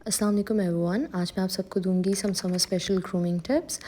अस्सलाम वालेकुम एवरीवन। आज मैं आप सबको दूंगी समर स्पेशल ग्रूमिंग टिप्स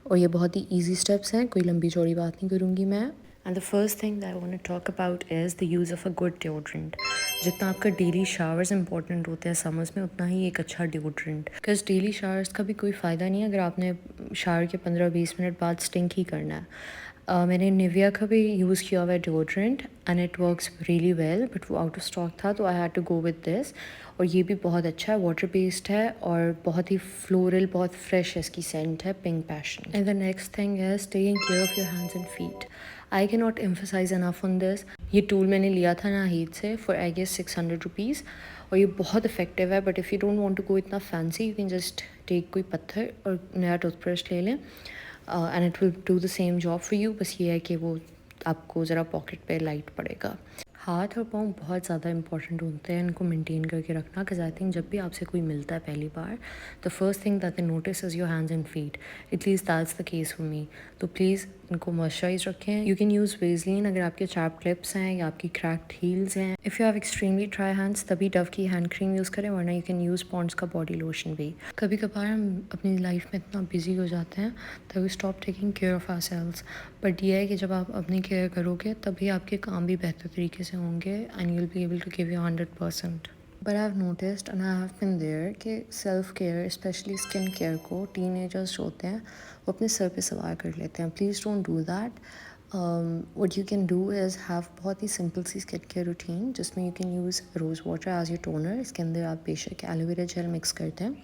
और ये बहुत ही इजी स्टेप्स हैं, कोई लंबी चौड़ी बात नहीं करूँगी मैं। And the first thing that I want to talk about is the use of a good deodorant. जितना आपका डेली शावर्स इंपॉर्टेंट होते हैं समर्स में, उतना ही एक अच्छा डिओड्रेंट। बिकॉज डेली शावर्स का भी कोई फ़ायदा नहीं है अगर आपने शावर के 15-20 मिनट बाद स्टिंक ही करना है। मैंने निविया का भी यूज़ किया हुआ है deodorant and it works really well, but वो आउट ऑफ स्टॉक था तो I had to go with this. और ये भी बहुत अच्छा है, वाटर बेस्ड है और बहुत ही फ्लोरल, बहुत फ्रेश इसकी सेंट है, pink passion. And the next thing is taking care of your hands and feet. I can not emphasize enough on this. ये टूल मैंने लिया था नाहीद से फॉर आई गेस 600 रुपीज़ और ये बहुत इफेक्टिव है। But if you don't want to go इतना fancy, you can just take कोई पत्थर और नया टूथब्रश ले लें and it will do the same job for you. बस ये है कि वो आपको ज़रा पॉकेट पे लाइट पड़ेगा। हाथ और पाँव बहुत ज़्यादा इंपॉर्टेंट होते हैं, इनको मेंटेन करके रखना। बिकॉज आई थिंक जब भी आपसे कोई मिलता है पहली बार, the first thing that they notice is your hands and feet. At least that's the case for me. तो प्लीज़ इनको मॉइस्चराइज रखें। यू कैन यूज़ वेजलिन अगर आपके चैप क्लिप्स हैं या आपकी क्रैक्ड हील्स हैं। If you have extremely dry hands तभी डव की हैंड क्रीम यूज़ करें, वरना यू कैन यूज़ पॉन्ड्स का बॉडी लोशन भी। कभी कभार हम अपनी लाइफ में इतना बिजी हो जाते हैं that we stop taking care of ourselves. But ये है कि जब आप अपनी केयर करोगे तभी आपके काम भी बेहतर तरीके से होंगे and you will be able to give you 100%। But I have noticed and I have been there कि self care, specially skin care को टीनेजर्स जो होते हैं वो अपने सर पे सवार कर लेते हैं। Please don't do that. What you can do is have बहुत ही सिंपल सी स्किन केयर रूटीन जिसमें you can use rose water as your toner. इसके अंदर आप बेशक एलोवेरा जेल मिक्स करते हैं,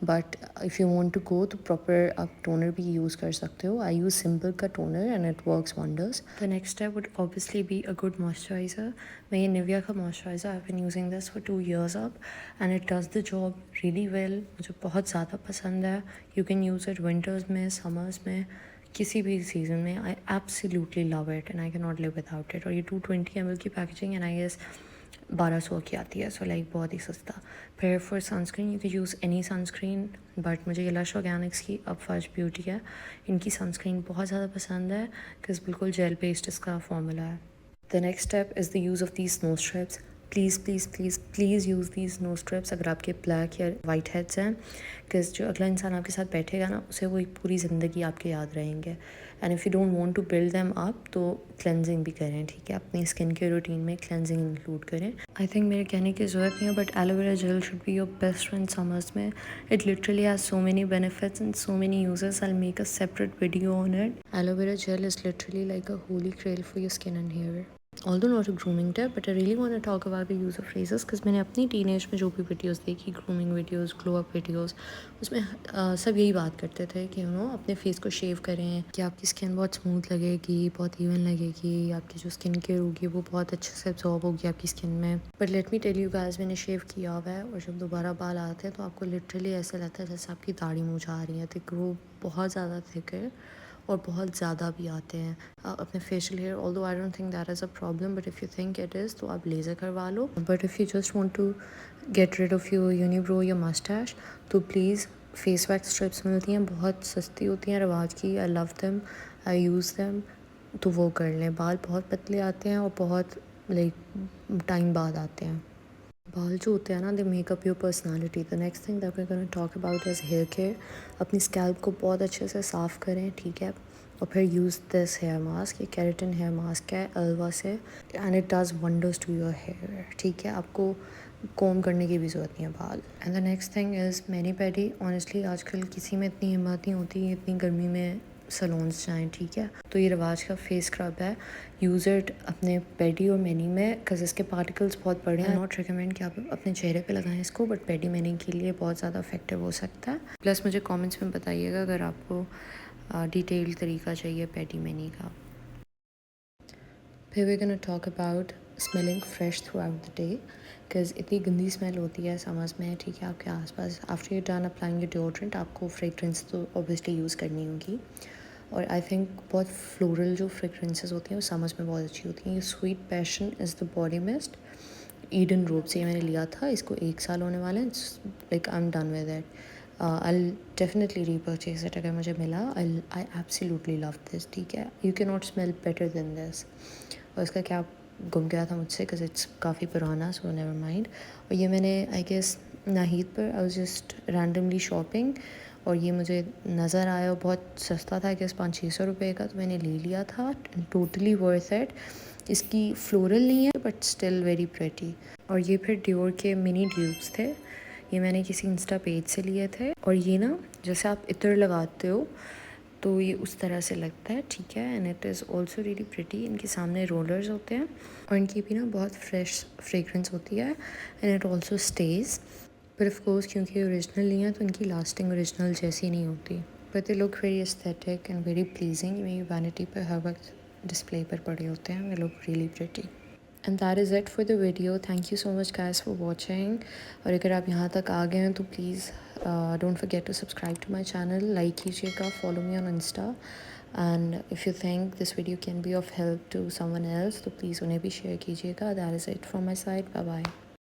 but if you want to go तो प्रॉपर आप टोनर भी यूज़ कर सकते हो। आई यूज़ सिंपल का toner and it works wonders. The next step would obviously be a good moisturiser. मैं ये निविया का moisturiser I have been using this for 2 years अब and it does the job really well. मुझे बहुत ज़्यादा पसंद है। You can use it winters में, समर्स में, किसी भी सीज़न में। I absolutely love it and I can not live without it. और ये 220 ml की पैकेजिंग एंड आई गेस 1200 की आती है, सो लाइक बहुत ही सस्ता। फिर for sunscreen you can use any sunscreen, but मुझे ये लश ऑर्गेनिक्स की अब फर्स्ट ब्यूटी है, इनकी सनस्क्रीन बहुत ज़्यादा पसंद है बिकॉज बिल्कुल जेल पेस्ट इसका फॉर्मूला है। The next step is the use of these snow strips. Please please please please use these snow strips अगर आपके ब्लैक या वाइट हेड्स हैं, बिकॉज जो अगला इंसान आपके साथ बैठेगा ना उसे वो पूरी ज़िंदगी आपके याद रहेंगे। And if you don't want to build them up तो क्लेंजिंग भी करें, ठीक है? अपनी स्किन के रूटीन में क्लेंजिंग इंक्लूड करें। आई थिंक मेरे कहने की ज़रूरत नहीं है, but aloe vera gel should be your best friend summers में। It literally has so many benefits and so many uses. I will make a separate video on it. Aloe vera gel is literally like a holy grail for your skin and hair. Although not a grooming tip, but I really want to talk about the use of razors because मैंने अपनी teenage में जो भी videos देखी, grooming videos, glow up videos, उसमें सब यही बात करते थे कि अपने फेस को शेव करें कि आपकी स्किन बहुत स्मूथ लगेगी, बहुत इवन लगेगी, आपकी जो स्किन केयर होगी वो बहुत अच्छे से एब्जॉर्ब होगी आपकी स्किन में। But let me tell you guys, मैंने शेव किया हुआ है और जब दोबारा बाल आते हैं तो आपको लिटरली ऐसा लगता है जैसे आपकी दाढ़ी मुझा रही है। तो ग्रो बहुत ज़्यादा थिक है और बहुत ज़्यादा भी आते हैं अपने facial hair. Although I don't think that is a problem, but if you think it is तो आप लेज़र करवा लो। But if you just want to get rid of your unibrow या मस्टैश तो प्लीज़ फेस वैक्स स्ट्रिप्स मिलती हैं, बहुत सस्ती होती हैं, रिवाज की। I love them, I use them, तो वो कर लें। बाल बहुत पतले आते हैं और बहुत लाइक टाइम बाद आते हैं। बाल जो होते हैं ना, they make up your personality. The next thing that we gonna talk about is hair care. अपनी स्कैल्प को बहुत अच्छे से साफ़ करें, ठीक है? और फिर यूज़ दिस हेयर मास्क। ये केराटिन हेयर मास्क है अल्वा से and it does wonders to your hair, ठीक है? आपको कोम करने की भी ज़रूरत नहीं है बाल। And the next thing is many pedi. Honestly आजकल किसी में इतनी हिम्मत नहीं होती इतनी गर्मी में सलोन्स जाएँ, ठीक है? तो ये रिवाज का फेस स्क्रब है, यूज़ इट अपने पेडी और मैनी में बिकॉज इसके पार्टिकल्स बहुत बड़े हैं। नॉट रिकमेंड कि आप अपने चेहरे पे लगाएं इसको, बट पेडी मैनी के लिए बहुत ज़्यादा इफेक्टिव हो सकता है। प्लस मुझे कमेंट्स में बताइएगा अगर आपको डिटेल तरीका चाहिए पेडी मैनी का। फिर we gonna talk about smelling fresh throughout the day because इतनी गंदी स्मेल होती है समझ में, ठीक है? आपके आसपास after you done applying your deodorant आपको फ्रेगरेंस तो ऑब्वियसली यूज़ करनी होगी। और आई थिंक बहुत फ्लोरल जो फ्रेगरेंसेस होती हैं वो समझ में बहुत अच्छी होती हैं। ये sweet passion is the body mist Eden road से मैंने लिया था, इसको 1 साल होने वाले हैं। Like I am done with it. I definitely repurchase it अगर मुझे मिला। आई एब्सोल्युटली लव दिस, ठीक है? You can not smell better than this. और इसका क्या गुम गया था मुझसे बिकॉज इट्स काफ़ी पुराना, सो नेवर माइंड। और ये मैंने आई गेस नाहिद पर। I was just randomly shopping और ये मुझे नज़र आया और बहुत सस्ता था, कि 500-600 रुपये का, तो मैंने ले लिया था। Totally worth it. इसकी फ्लोरल नहीं है बट स्टिल वेरी प्रेटी। और ये फिर डियोर के मिनी ड्यूब्स थे। ये मैंने किसी इंस्टा पेज से लिए थे और ये ना जैसे आप इत्र लगाते हो तो ये उस तरह से लगता है, ठीक है। And it is also really pretty. इनके सामने रोलर्स होते हैं और इनकी भी ना बहुत फ्रेश फ्रेगरेंस होती है एंड इट ऑल्सो स्टेज। पर ऑफ कोर्स क्योंकि ओरिजिनल नहीं है तो इनकी लास्टिंग ओरिजिनल जैसी नहीं होती, but they look very aesthetic and very pleasing. मेरी वैनिटी पर हर वक्त डिस्प्ले पर पड़े होते हैं। They look really pretty. And that is it for the video. Thank you so much guys for watching. और अगर आप यहाँ तक आ गए हैं तो please don't forget to subscribe to my channel, like कीजिएगा, follow me on insta. And if you think this video can be of help to someone else तो प्लीज़ उन्हें भी शेयर कीजिएगा। That is it from my side. Bye bye.